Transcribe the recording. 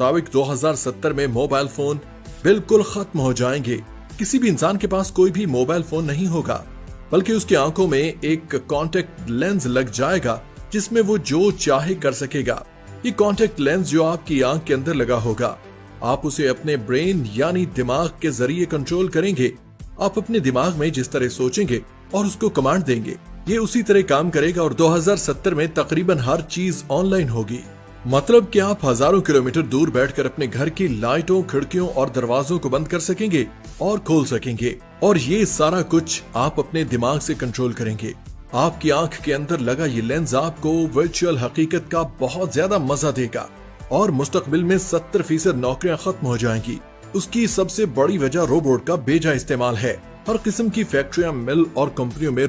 ताबिक 2070 में mobile phone बिल्कुल खत्म हो जाएंगे। किसी भी इंसान के पास कोई भी मोबाइल फोन नहीं होगा, बल्कि उसकी आंखों में एक कॉन्टेक्ट लेंस लग जाएगा जिसमें वो जो चाहे कर सकेगा। ये कॉन्टेक्ट लेंस जो आपकी आंख के अंदर लगा होगा, आप उसे अपने ब्रेन यानी दिमाग के जरिए कंट्रोल करेंगे। आप अपने दिमाग में जिस तरह सोचेंगे और उसको कमांड देंगे, ये उसी तरह काम करेगा और 2070 में तकरीबन हर चीज ऑनलाइन होगी। मतलब कि आप हजारों किलोमीटर दूर बैठकर अपने घर की लाइटों, खिड़कियों और दरवाजों को बंद कर सकेंगे और खोल सकेंगे, और ये सारा कुछ आप अपने दिमाग से कंट्रोल करेंगे। आपकी आंख के अंदर लगा ये लेंस आपको वर्चुअल हकीकत का बहुत ज्यादा मजा देगा और मुस्तकबिल में 70% नौकरियां खत्म हो जाएंगी। उसकी सबसे बड़ी वजह रोबोट का बेजा इस्तेमाल है। हर किस्म की फैक्ट्रियां, मिल और कंपनियों में